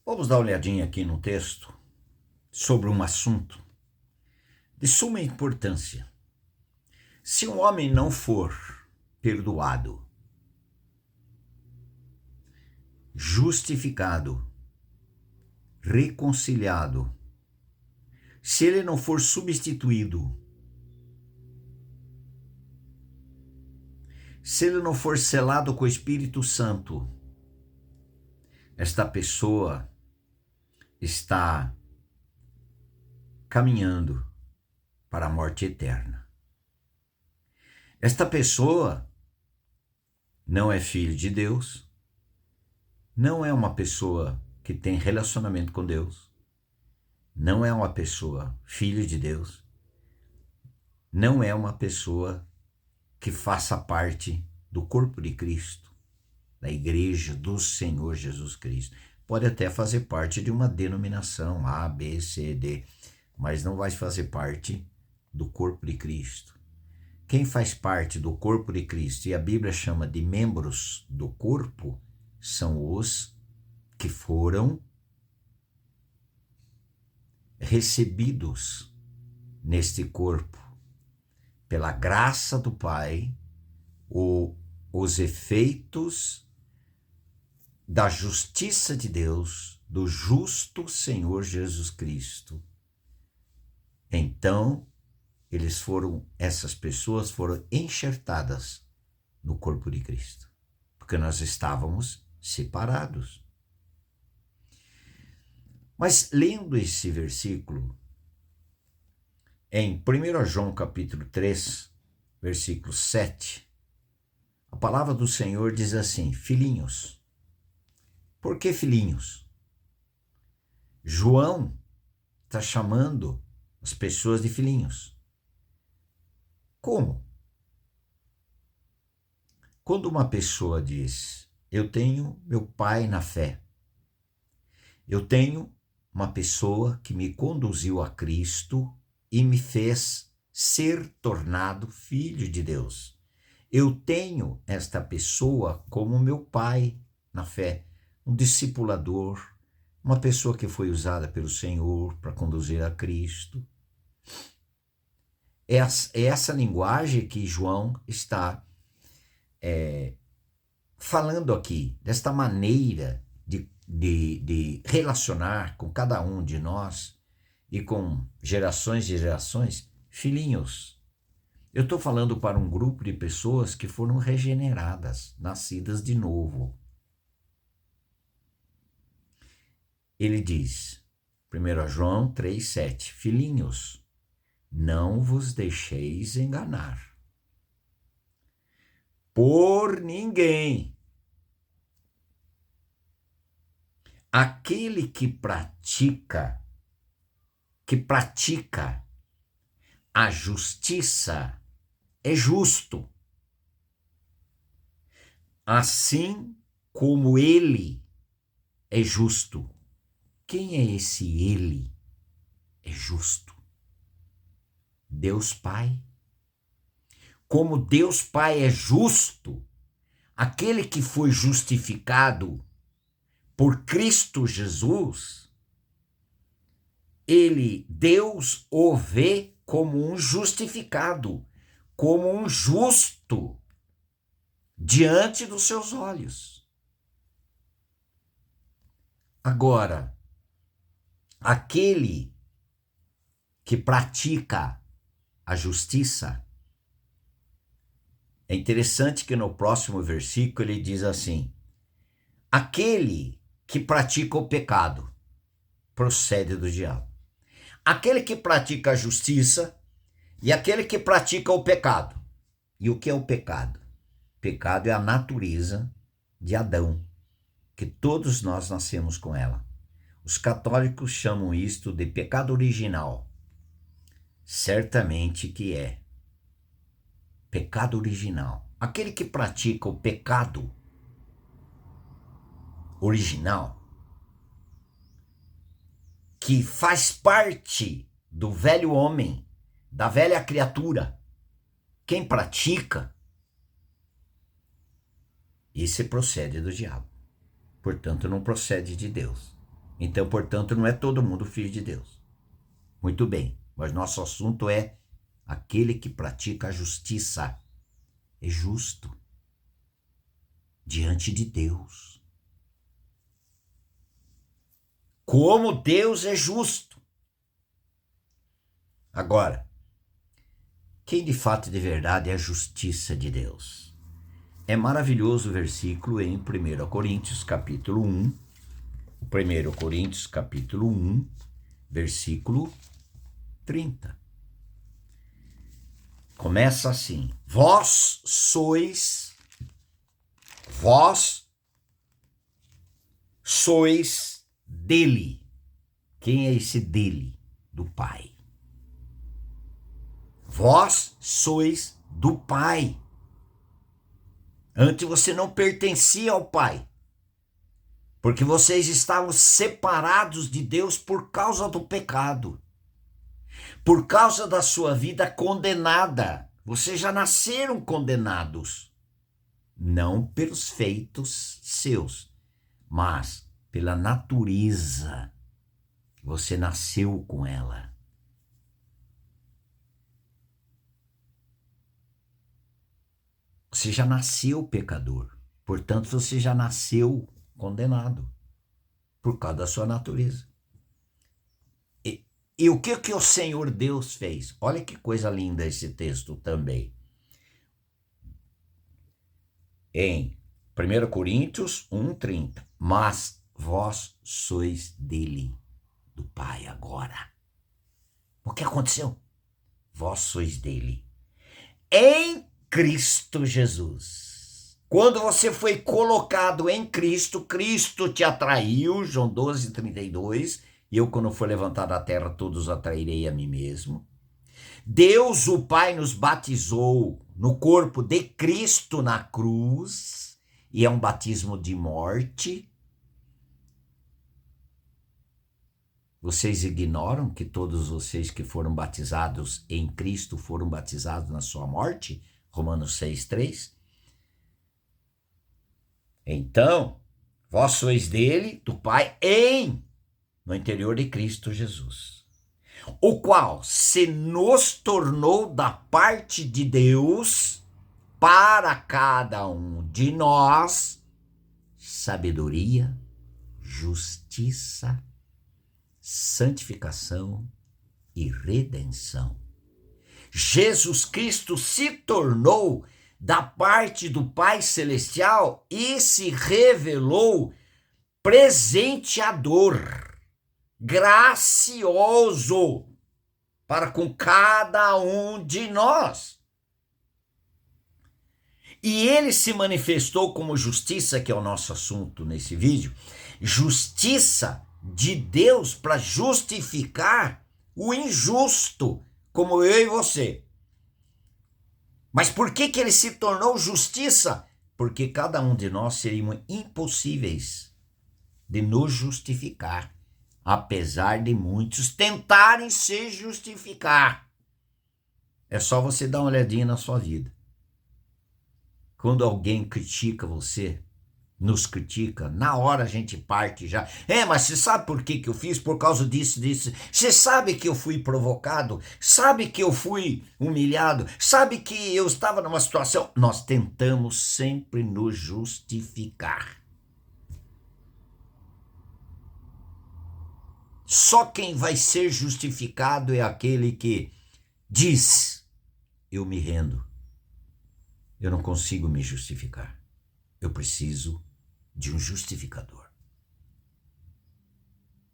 Vamos dar uma olhadinha aqui no texto sobre um assunto de suma importância. Se um homem não for perdoado, justificado, reconciliado, se ele não for substituído, se ele não for selado com o Espírito Santo, esta pessoa está caminhando para a morte eterna. Esta pessoa não é filho de Deus, não é uma pessoa que tem relacionamento com Deus, não é uma pessoa filho de Deus, não é uma pessoa que faça parte do corpo de Cristo, da igreja do Senhor Jesus Cristo. Pode até fazer parte de uma denominação A, B, C, D, mas não vai fazer parte do corpo de Cristo. Quem faz parte do corpo de Cristo, e a Bíblia chama de membros do corpo, são os que foram recebidos neste corpo pela graça do Pai, os efeitos da justiça de Deus, do justo Senhor Jesus Cristo. Então, essas pessoas foram enxertadas no corpo de Cristo, porque nós estávamos separados. Mas lendo esse versículo, em 1 João capítulo 3, versículo 7, a palavra do Senhor diz assim: filhinhos. Por que filhinhos? João está chamando as pessoas de filhinhos. Como? Quando uma pessoa diz, eu tenho meu pai na fé, eu tenho uma pessoa que me conduziu a Cristo e me fez ser tornado filho de Deus. Eu tenho esta pessoa como meu pai na fé, um discipulador, uma pessoa que foi usada pelo Senhor para conduzir a Cristo. É essa linguagem que João está falando aqui, desta maneira de relacionar com cada um de nós e com gerações e gerações, filhinhos. Eu estou falando para um grupo de pessoas que foram regeneradas, nascidas de novo. Ele diz, 1 João 3,7, filhinhos, não vos deixeis enganar por ninguém. Aquele que pratica a justiça é justo, assim como ele é justo. Quem é esse ele? É justo. Deus Pai. Como Deus Pai é justo, aquele que foi justificado por Cristo Jesus, Deus o vê como um justificado, como um justo diante dos seus olhos. Agora, aquele que pratica a justiça, é interessante que no próximo versículo ele diz assim: aquele que pratica o pecado procede do diabo. Aquele que pratica a justiça e aquele que pratica o pecado. E o que é o pecado? Pecado é a natureza de Adão, que todos nós nascemos com ela. Os católicos chamam isto de pecado original. Certamente que é. Pecado original. Aquele que pratica o pecado original, que faz parte do velho homem, da velha criatura, quem pratica, esse procede do diabo. Portanto, não procede de Deus. Então, portanto, não é todo mundo filho de Deus. Muito bem, mas nosso assunto é aquele que pratica a justiça. É justo diante de Deus. Como Deus é justo. Agora, quem de fato e de verdade é a justiça de Deus? É maravilhoso o versículo em 1 Coríntios capítulo 1, 1 Coríntios capítulo 1, versículo 30. Começa assim: vós sois dele. Quem é esse dele? Do Pai. Vós sois do Pai. Antes você não pertencia ao Pai, porque vocês estavam separados de Deus por causa do pecado, por causa da sua vida condenada. Vocês já nasceram condenados, não pelos feitos seus, mas pela natureza. Você nasceu com ela. Você já nasceu pecador, portanto você já nasceu condenado por causa da sua natureza. E o que o Senhor Deus fez? Olha que coisa linda esse texto também. Em 1 Coríntios 1:30. Mas vós sois dele, do Pai agora. O que aconteceu? Vós sois dele. Em Cristo Jesus. Quando você foi colocado em Cristo, Cristo te atraiu, João 12:32, e eu, quando for levantado da terra, todos atrairei a mim mesmo. Deus, o Pai, nos batizou no corpo de Cristo na cruz, e é um batismo de morte. Vocês ignoram que todos vocês que foram batizados em Cristo foram batizados na sua morte? Romanos 6:3. Então, vós sois dele, do Pai, no interior de Cristo Jesus, o qual se nos tornou da parte de Deus para cada um de nós sabedoria, justiça, santificação e redenção. Jesus Cristo se tornou da parte do Pai Celestial e se revelou presenteador, gracioso para com cada um de nós. E ele se manifestou como justiça, que é o nosso assunto nesse vídeo, justiça de Deus para justificar o injusto, como eu e você. Mas por que ele se tornou justiça? Porque cada um de nós seríamos impossíveis de nos justificar, apesar de muitos tentarem se justificar. É só você dar uma olhadinha na sua vida. Quando alguém critica você, nos critica, na hora a gente parte já. Mas você sabe por que eu fiz? Por causa disso. Você sabe que eu fui provocado? Sabe que eu fui humilhado? Sabe que eu estava numa situação? Nós tentamos sempre nos justificar. Só quem vai ser justificado é aquele que diz: eu me rendo. Eu não consigo me justificar. Eu preciso de um justificador.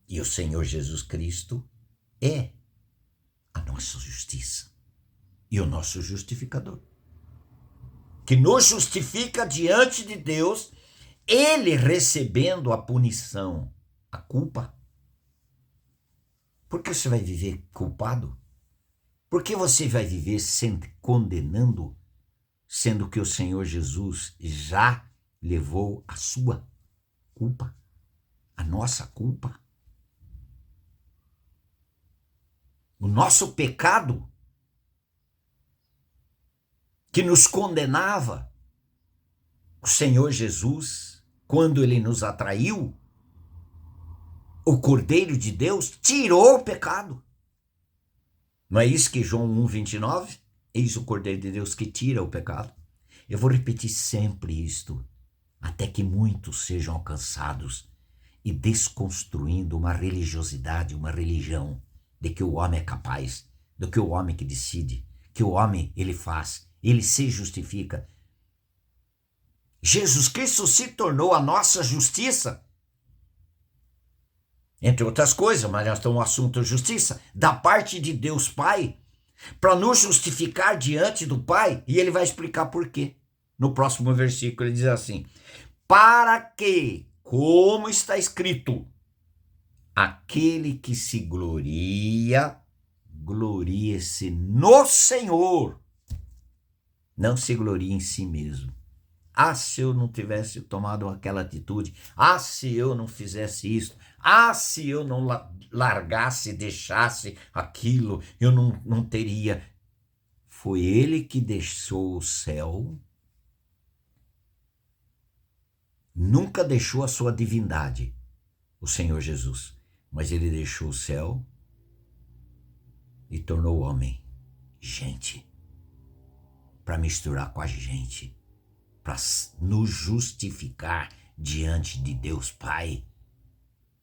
E o Senhor Jesus Cristo é a nossa justiça e o nosso justificador, que nos justifica diante de Deus, ele recebendo a punição, a culpa. Por que você vai viver culpado? Por que você vai viver se condenando, sendo que o Senhor Jesus já levou a sua culpa, a nossa culpa? O nosso pecado que nos condenava, o Senhor Jesus, quando ele nos atraiu, o Cordeiro de Deus tirou o pecado. Não é isso que João 1,29? Eis o Cordeiro de Deus que tira o pecado. Eu vou repetir sempre isto, até que muitos sejam alcançados e desconstruindo uma religiosidade, uma religião, de que o homem é capaz, do que o homem que decide, que o homem ele faz, ele se justifica. Jesus Cristo se tornou a nossa justiça, entre outras coisas, mas nós estamos no assunto justiça, da parte de Deus Pai, para nos justificar diante do Pai, e ele vai explicar por quê. No próximo versículo ele diz assim: para que, como está escrito, aquele que se gloria, glorie-se no Senhor, não se glorie em si mesmo. Ah, se eu não tivesse tomado aquela atitude. Ah, se eu não fizesse isso. Ah, se eu não largasse, deixasse aquilo, eu não teria. Foi ele que deixou o céu, nunca deixou a sua divindade, o Senhor Jesus, mas ele deixou o céu e tornou homem, gente, para misturar com a gente, para nos justificar diante de Deus Pai.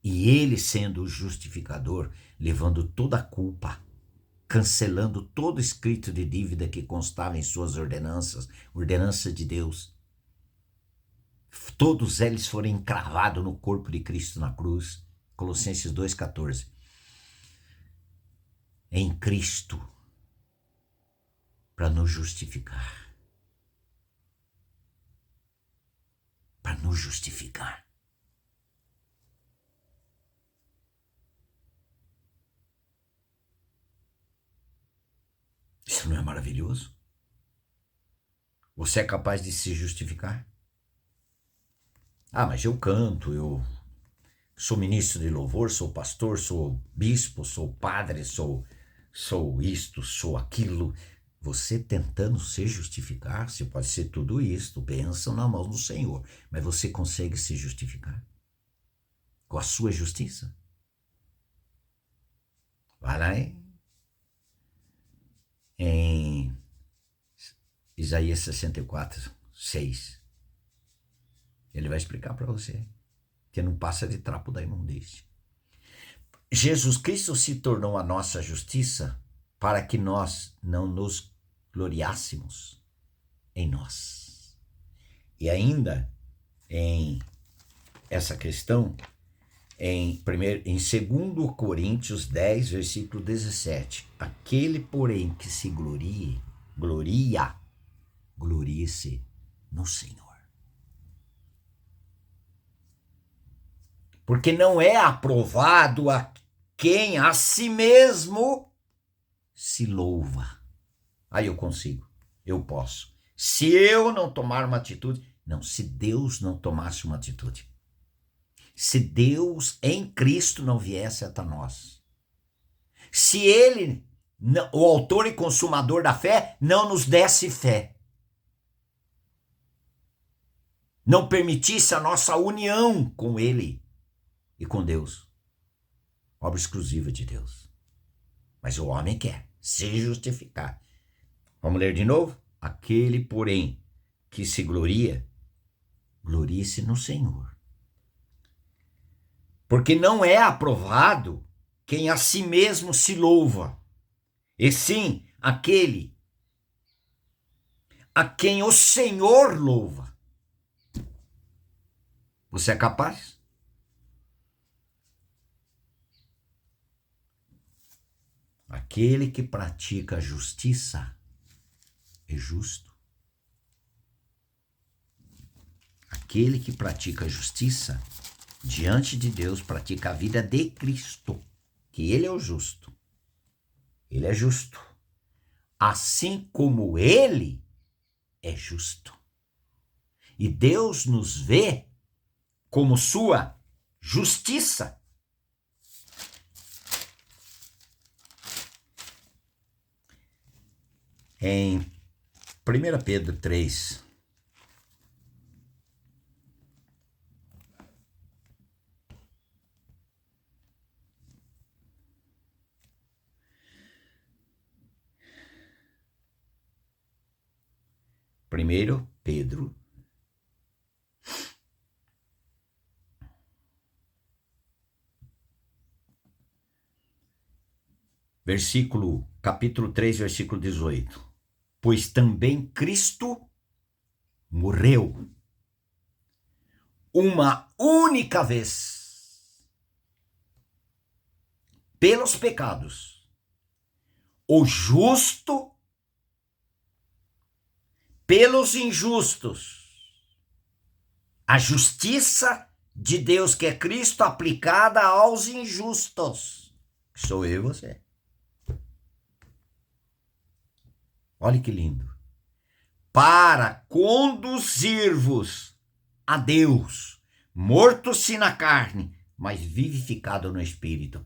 E ele, sendo o justificador, levando toda a culpa, cancelando todo escrito de dívida que constava em suas ordenanças, ordenança de Deus. Todos eles foram encravados no corpo de Cristo na cruz. Colossenses 2,14. Em Cristo, para nos justificar. Para nos justificar. Isso não é maravilhoso? Você é capaz de se justificar? Ah, mas eu canto, eu sou ministro de louvor, sou pastor, sou bispo, sou padre, sou isto, sou aquilo. Você tentando se justificar, você pode ser tudo isto, bênção na mão do Senhor, mas você consegue se justificar com a sua justiça? Vai lá em Isaías 64:6. Ele vai explicar para você que não passa de trapo da imundície. Jesus Cristo se tornou a nossa justiça para que nós não nos gloriássemos em nós. E ainda em essa questão, em 2 Coríntios 10, versículo 17. Aquele, porém, que se glorie-se no Senhor. Porque não é aprovado a quem a si mesmo se louva. Aí eu consigo, eu posso. Se eu não tomar uma atitude, não, se Deus não tomasse uma atitude. Se Deus em Cristo não viesse até nós. Se Ele, o autor e consumador da fé, não nos desse fé. Não permitisse a nossa união com Ele e com Deus. Obra exclusiva de Deus. Mas o homem quer se justificar. Vamos ler de novo? Aquele, porém, que se gloria, glorie-se no Senhor. Porque não é aprovado quem a si mesmo se louva, e sim aquele a quem o Senhor louva. Você é capaz? Aquele que pratica a justiça é justo. Aquele que pratica a justiça diante de Deus pratica a vida de Cristo, que Ele é o justo. Ele é justo. Assim como Ele é justo. E Deus nos vê como sua justiça. Em 1 Pedro 3, 1 Pedro, capítulo 3, versículo 18. Pois também Cristo morreu uma única vez pelos pecados, o justo pelos injustos, a justiça de Deus que é Cristo aplicada aos injustos, que sou eu e você. Olha que lindo. Para conduzir-vos a Deus, morto-se na carne, mas vivificado no Espírito.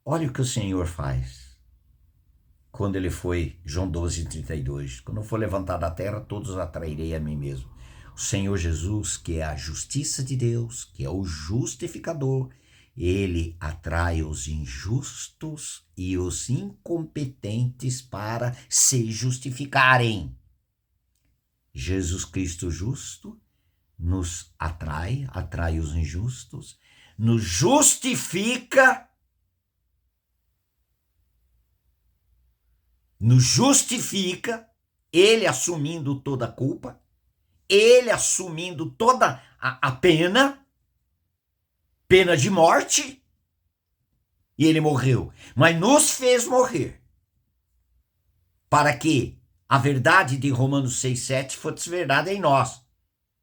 Olha o que o Senhor faz. Quando ele foi, João 12:32, quando eu for levantar da terra, todos atrairei a mim mesmo. O Senhor Jesus, que é a justiça de Deus, que é o justificador, ele atrai os injustos e os incompetentes para se justificarem. Jesus Cristo justo nos atrai os injustos, nos justifica, ele assumindo toda a culpa, ele assumindo toda a pena de morte, e ele morreu, mas nos fez morrer, para que a verdade de Romanos 6:7 fosse verdade em nós.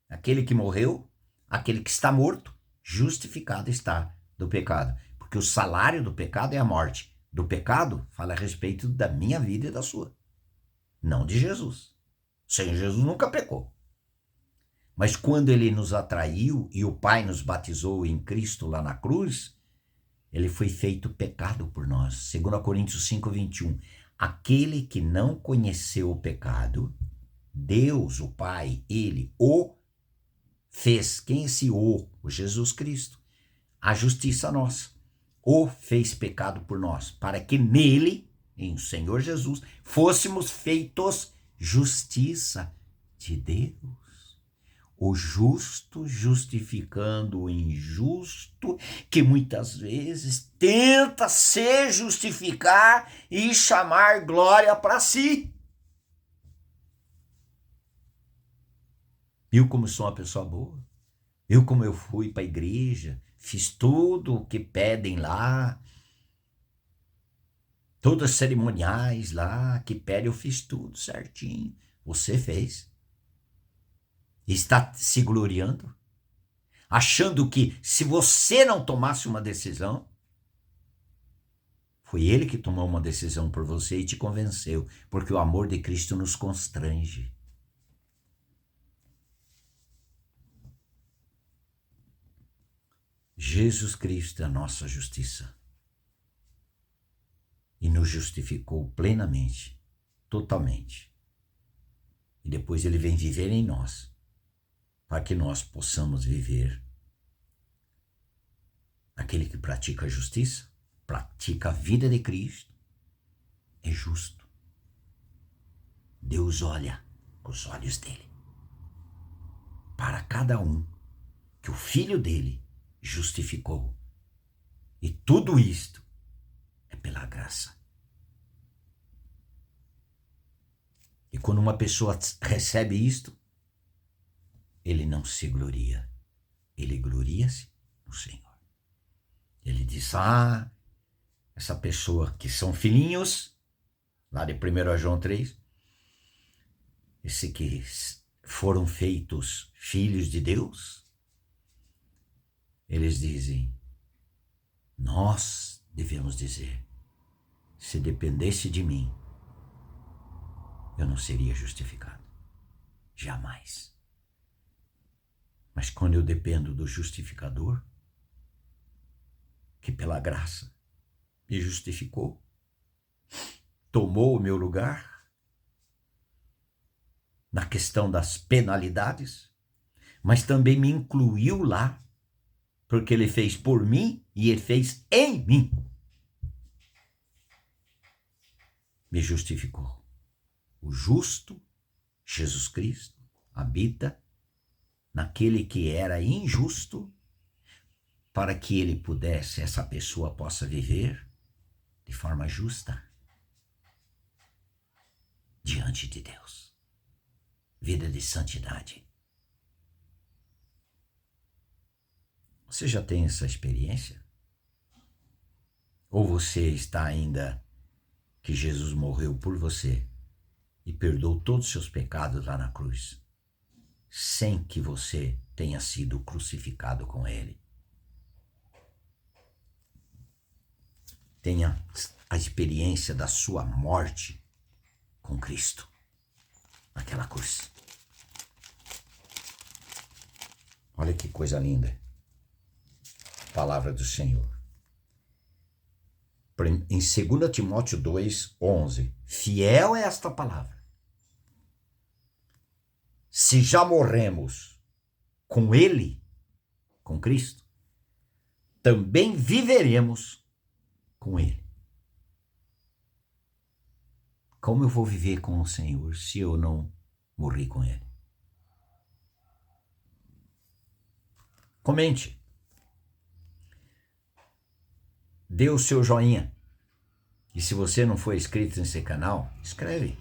Aquele que morreu, aquele que está morto, justificado está do pecado, porque o salário do pecado é a morte. Do pecado fala a respeito da minha vida e da sua, não de Jesus. O Senhor Jesus nunca pecou. Mas quando ele nos atraiu e o Pai nos batizou em Cristo lá na cruz, ele foi feito pecado por nós. 2 Coríntios 5:21. Aquele que não conheceu o pecado, Deus, o Pai, ele o fez. Quem é esse o? O Jesus Cristo. A justiça nossa. O fez pecado por nós, para que nele, em o Senhor Jesus, fôssemos feitos justiça de Deus. O justo justificando o injusto, que muitas vezes tenta se justificar e chamar glória para si. Eu, como sou uma pessoa boa, como eu fui para a igreja, fiz tudo o que pedem lá, todas as cerimoniais lá que pedem, eu fiz tudo certinho. Você fez. Está se gloriando, achando que se você não tomasse uma decisão, foi ele que tomou uma decisão por você e te convenceu, porque o amor de Cristo nos constrange. Jesus Cristo é a nossa justiça e nos justificou plenamente, totalmente. E depois ele vem viver em nós, para que nós possamos viver. Aquele que pratica a justiça, pratica a vida de Cristo, é justo. Deus olha com os olhos dele para cada um que o Filho dele justificou. E tudo isto é pela graça. E quando uma pessoa recebe isto, ele não se gloria, ele gloria-se no Senhor. Ele diz, essa pessoa que são filhinhos, lá de 1 João 3, esse que foram feitos filhos de Deus, eles dizem, nós devemos dizer, se dependesse de mim, eu não seria justificado, jamais. Mas quando eu dependo do justificador, que pela graça me justificou, tomou o meu lugar na questão das penalidades, mas também me incluiu lá, porque ele fez por mim e ele fez em mim. Me justificou. O justo, Jesus Cristo, habita naquele que era injusto, para que ele pudesse, essa pessoa possa viver de forma justa diante de Deus. Vida de santidade. Você já tem essa experiência? Ou você está ainda que Jesus morreu por você e perdoou todos os seus pecados lá na cruz, sem que você tenha sido crucificado com ele? Tenha a experiência da sua morte com Cristo naquela cruz. Olha que coisa linda. Palavra do Senhor. Em 2 Timóteo 2:11, fiel é esta palavra. Se já morremos com Ele, com Cristo, também viveremos com Ele. Como eu vou viver com o Senhor se eu não morri com Ele? Comente. Dê o seu joinha. E se você não for inscrito nesse canal, inscreve.